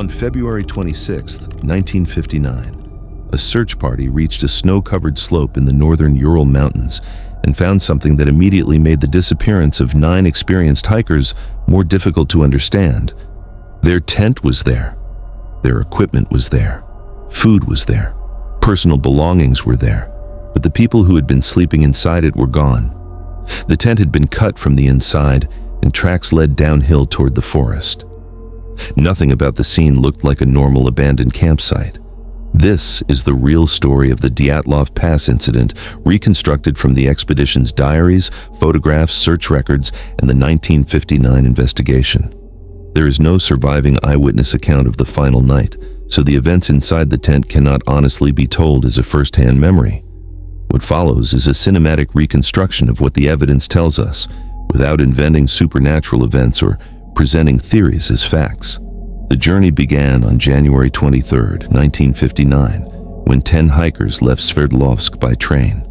On February 26, 1959, a search party reached a snow-covered slope in the northern Ural Mountains and found something that immediately made the disappearance of 9 experienced hikers more difficult to understand. Their tent was there. Their equipment was there. Food was there. Personal belongings were there. But the people who had been sleeping inside it were gone. The tent had been cut from the inside, and tracks led downhill toward the forest. Nothing about the scene looked like a normal abandoned campsite. This is the real story of the Dyatlov Pass incident, reconstructed from the expedition's diaries, photographs, search records, and the 1959 investigation. There is no surviving eyewitness account of the final night, so the events inside the tent cannot honestly be told as a first-hand memory. What follows is a cinematic reconstruction of what the evidence tells us, without inventing supernatural events or presenting theories as facts. The journey began on January 23, 1959, when 10 hikers left Sverdlovsk by train.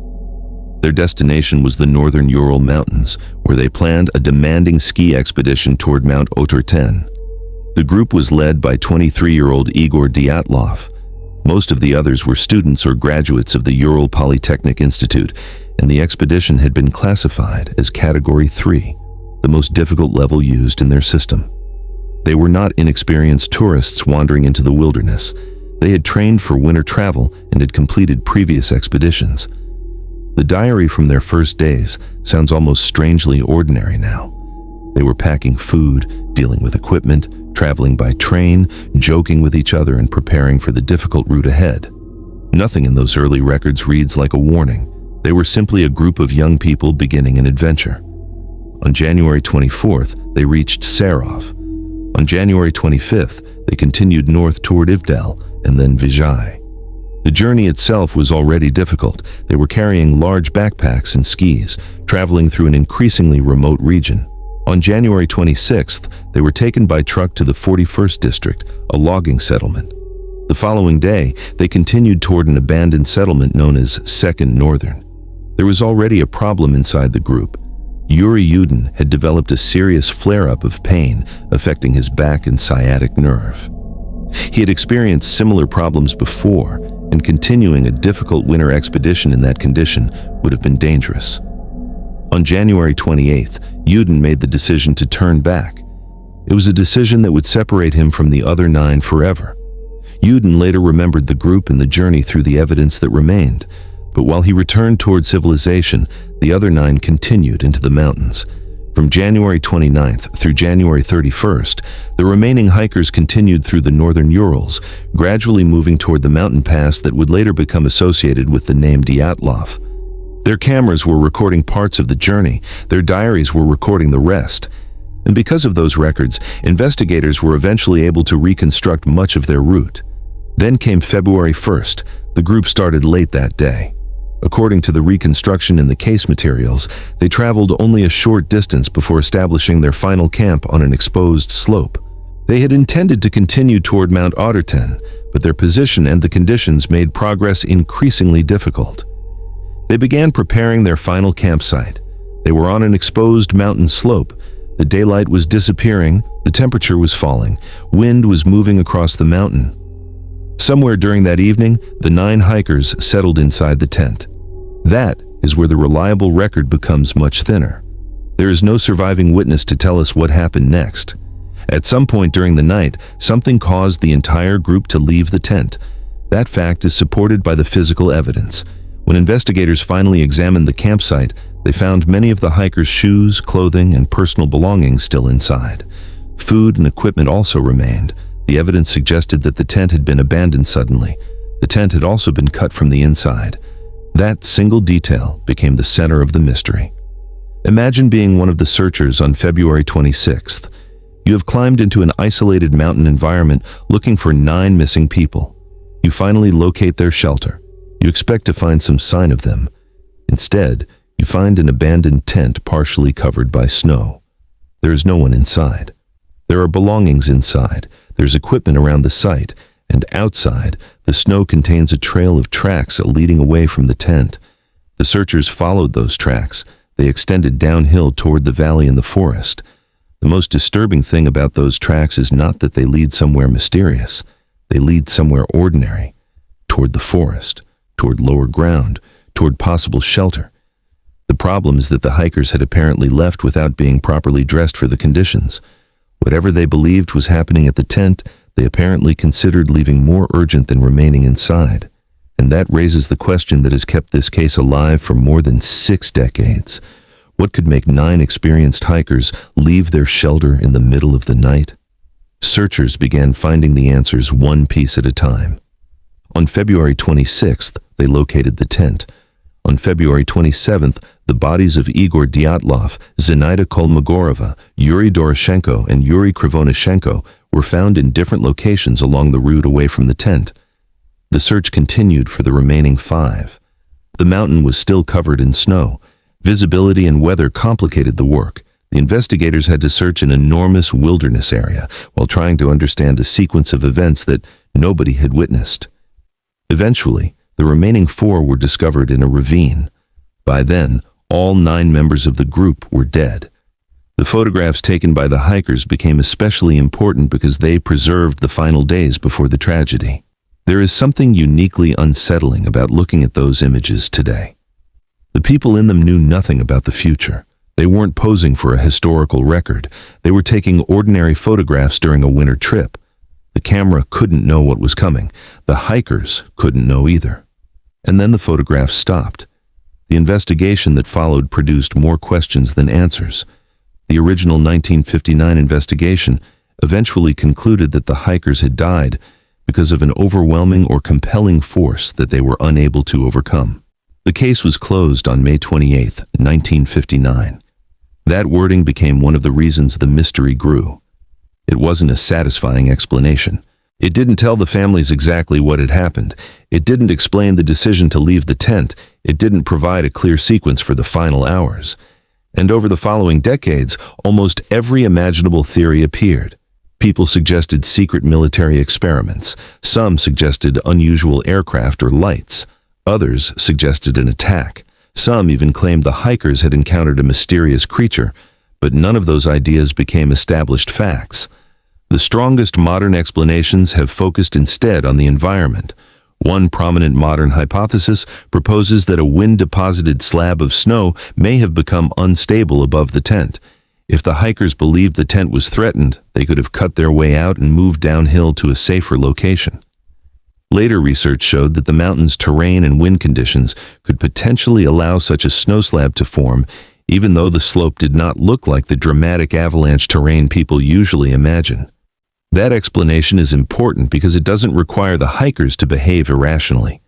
Their destination was the northern Ural Mountains, where they planned a demanding ski expedition toward Mount Oterten. The group was led by 23-year-old Igor Dyatlov. Most of the others were students or graduates of the Ural Polytechnic Institute, and the expedition had been classified as Category 3, the most difficult level used in their system. They were not inexperienced tourists wandering into the wilderness. They had trained for winter travel and had completed previous expeditions. The diary from their first days sounds almost strangely ordinary now. They were packing food, dealing with equipment, traveling by train, joking with each other, and preparing for the difficult route ahead. Nothing in those early records reads like a warning. They were simply a group of young people beginning an adventure. On January 24th, they reached Serov. On January 25th, they continued north toward Ivdel and then Vizhai. The journey itself was already difficult. They were carrying large backpacks and skis, traveling through an increasingly remote region. On January 26th, they were taken by truck to the 41st District, a logging settlement. The following day, they continued toward an abandoned settlement known as Second Northern. There was already a problem inside the group. Yuri Yudin had developed a serious flare-up of pain affecting his back and sciatic nerve. He had experienced similar problems before, and continuing a difficult winter expedition in that condition would have been dangerous. On January 28th, Yudin made the decision to turn back. It was a decision that would separate him from the other 9 forever. Yudin later remembered the group and the journey through the evidence that remained, but while he returned toward civilization, the other 9 continued into the mountains. From January 29th through January 31st, the remaining hikers continued through the northern Urals, gradually moving toward the mountain pass that would later become associated with the name Dyatlov. Their cameras were recording parts of the journey, their diaries were recording the rest. And because of those records, investigators were eventually able to reconstruct much of their route. Then came February 1st. The group started late that day. According to the reconstruction in the case materials, they traveled only a short distance before establishing their final camp on an exposed slope. They had intended to continue toward Mount Oterten, but their position and the conditions made progress increasingly difficult. They began preparing their final campsite. They were on an exposed mountain slope. The daylight was disappearing, the temperature was falling, wind was moving across the mountain. Somewhere during that evening, the 9 hikers settled inside the tent. That is where the reliable record becomes much thinner. There is no surviving witness to tell us what happened next. At some point during the night, something caused the entire group to leave the tent. That fact is supported by the physical evidence. When investigators finally examined the campsite, they found many of the hikers' shoes, clothing, and personal belongings still inside. Food and equipment also remained. The evidence suggested that the tent had been abandoned suddenly. The tent had also been cut from the inside. That single detail became the center of the mystery. Imagine being one of the searchers on February 26th. You have climbed into an isolated mountain environment looking for 9 missing people. You finally locate their shelter. You expect to find some sign of them. Instead, you find an abandoned tent partially covered by snow. There is no one inside. There are belongings inside. There's equipment around the site, and outside, the snow contains a trail of tracks leading away from the tent. The searchers followed those tracks. They extended downhill toward the valley and the forest. The most disturbing thing about those tracks is not that they lead somewhere mysterious. They lead somewhere ordinary, toward the forest, toward lower ground, toward possible shelter. The problem is that the hikers had apparently left without being properly dressed for the conditions. Whatever they believed was happening at the tent, they apparently considered leaving more urgent than remaining inside. And that raises the question that has kept this case alive for more than 6 decades. What could make 9 experienced hikers leave their shelter in the middle of the night? Searchers began finding the answers one piece at a time. On February 26th, they located the tent. On February 27th, the bodies of Igor Dyatlov, Zenaida Kolmogorova, Yuri Doroshenko, and Yuri Krivonyshenko were found in different locations along the route away from the tent. The search continued for the remaining 5. The mountain was still covered in snow. Visibility and weather complicated the work. The investigators had to search an enormous wilderness area while trying to understand a sequence of events that nobody had witnessed. Eventually, the remaining 4 were discovered in a ravine. By then, all 9 members of the group were dead. The photographs taken by the hikers became especially important because they preserved the final days before the tragedy. There is something uniquely unsettling about looking at those images today. The people in them knew nothing about the future. They weren't posing for a historical record. They were taking ordinary photographs during a winter trip. The camera couldn't know what was coming. The hikers couldn't know either. And then the photographs stopped. The investigation that followed produced more questions than answers. The original 1959 investigation eventually concluded that the hikers had died because of an overwhelming or compelling force that they were unable to overcome. The case was closed on May 28, 1959. That wording became one of the reasons the mystery grew. It wasn't a satisfying explanation. It didn't tell the families exactly what had happened. It didn't explain the decision to leave the tent. It didn't provide a clear sequence for the final hours. And over the following decades, almost every imaginable theory appeared. People suggested secret military experiments. Some suggested unusual aircraft or lights. Others suggested an attack. Some even claimed the hikers had encountered a mysterious creature, but none of those ideas became established facts. The strongest modern explanations have focused instead on the environment. One prominent modern hypothesis proposes that a wind-deposited slab of snow may have become unstable above the tent. If the hikers believed the tent was threatened, they could have cut their way out and moved downhill to a safer location. Later research showed that the mountain's terrain and wind conditions could potentially allow such a snow slab to form, even though the slope did not look like the dramatic avalanche terrain people usually imagine. That explanation is important because it doesn't require the hikers to behave irrationally.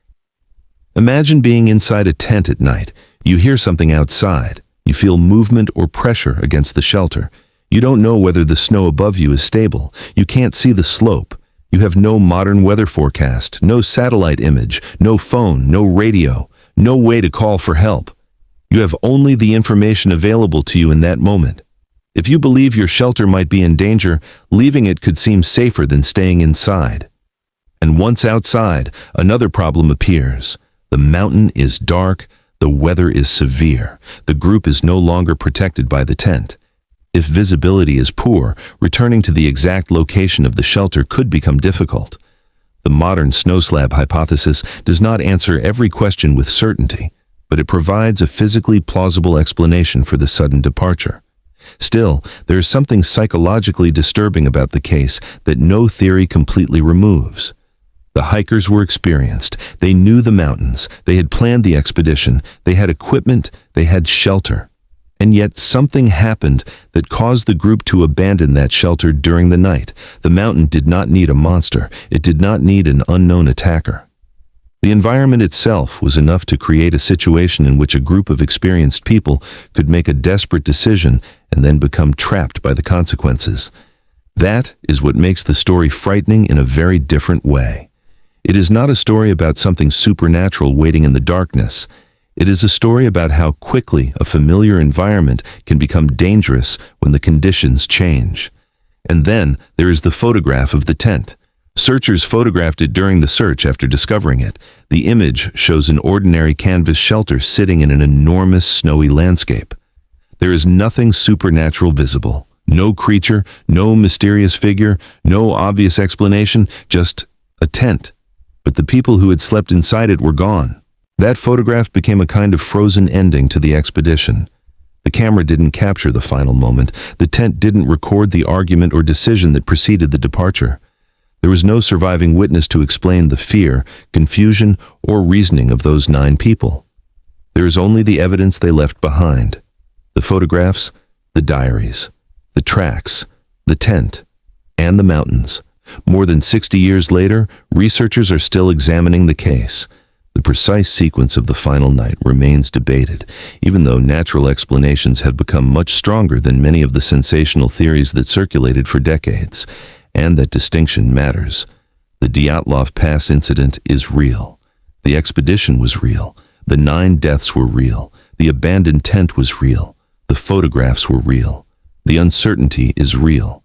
Imagine being inside a tent at night. You hear something outside. You feel movement or pressure against the shelter. You don't know whether the snow above you is stable. You can't see the slope. You have no modern weather forecast, no satellite image, no phone, no radio, no way to call for help. You have only the information available to you in that moment. If you believe your shelter might be in danger, leaving it could seem safer than staying inside. And once outside, another problem appears. The mountain is dark. The weather is severe. The group is no longer protected by the tent. If visibility is poor, returning to the exact location of the shelter could become difficult. The modern snow slab hypothesis does not answer every question with certainty, but it provides a physically plausible explanation for the sudden departure. Still, there is something psychologically disturbing about the case that no theory completely removes. The hikers were experienced. They knew the mountains. They had planned the expedition. They had equipment. They had shelter. And yet something happened that caused the group to abandon that shelter during the night. The mountain did not need a monster. It did not need an unknown attacker. The environment itself was enough to create a situation in which a group of experienced people could make a desperate decision and then become trapped by the consequences. That is what makes the story frightening in a very different way. It is not a story about something supernatural waiting in the darkness. It is a story about how quickly a familiar environment can become dangerous when the conditions change. And then there is the photograph of the tent. Searchers photographed it during the search after discovering it. The image shows an ordinary canvas shelter sitting in an enormous snowy landscape. There is nothing supernatural visible. No creature, no mysterious figure, no obvious explanation, just a tent. But the people who had slept inside it were gone. That photograph became a kind of frozen ending to the expedition. The camera didn't capture the final moment. The tent didn't record the argument or decision that preceded the departure. There was no surviving witness to explain the fear, confusion, or reasoning of those 9 people. There is only the evidence they left behind. The photographs, the diaries, the tracks, the tent, and the mountains. More than 60 years later, researchers are still examining the case. The precise sequence of the final night remains debated, even though natural explanations have become much stronger than many of the sensational theories that circulated for decades. And that distinction matters. The Dyatlov Pass incident is real. The expedition was real. The 9 deaths were real. The abandoned tent was real. The photographs were real. The uncertainty is real.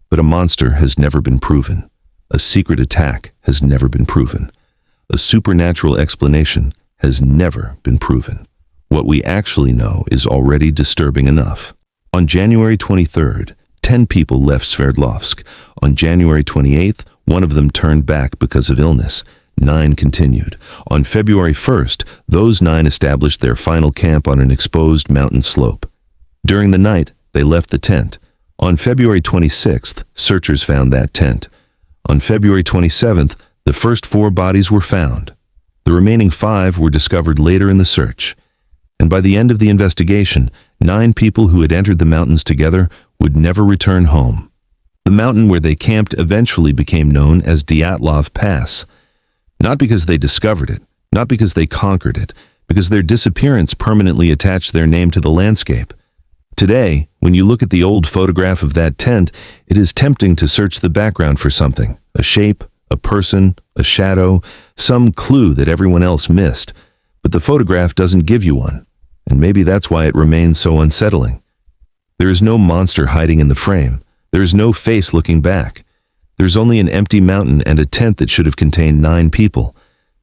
But a monster has never been proven. A secret attack has never been proven. A supernatural explanation has never been proven. What we actually know is already disturbing enough. On January 23rd, 10 people left Sverdlovsk. On January 28th, one of them turned back because of illness. 9 continued. On February 1st, those 9 established their final camp on an exposed mountain slope. During the night, they left the tent. On February 26th, searchers found that tent. On February 27th, the first 4 bodies were found. The remaining 5 were discovered later in the search. And by the end of the investigation, 9 people who had entered the mountains together would never return home. The mountain where they camped eventually became known as Dyatlov Pass. Not because they discovered it, not because they conquered it, because their disappearance permanently attached their name to the landscape. Today, when you look at the old photograph of that tent, it is tempting to search the background for something, a shape, a person, a shadow, some clue that everyone else missed. But the photograph doesn't give you one, and maybe that's why it remains so unsettling. There is no monster hiding in the frame. There is no face looking back. There's only an empty mountain and a tent that should have contained 9 people.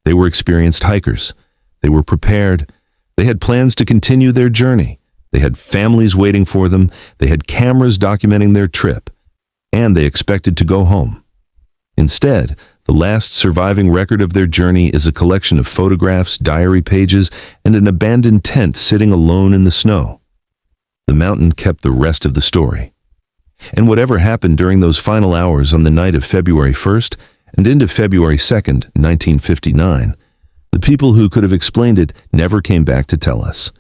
They were experienced hikers. They were prepared. They had plans to continue their journey. They had families waiting for them. They had cameras documenting their trip. And they expected to go home. Instead, the last surviving record of their journey is a collection of photographs, diary pages, and an abandoned tent sitting alone in the snow. The mountain kept the rest of the story. And whatever happened during those final hours on the night of February 1st and into February 2nd, 1959, the people who could have explained it never came back to tell us.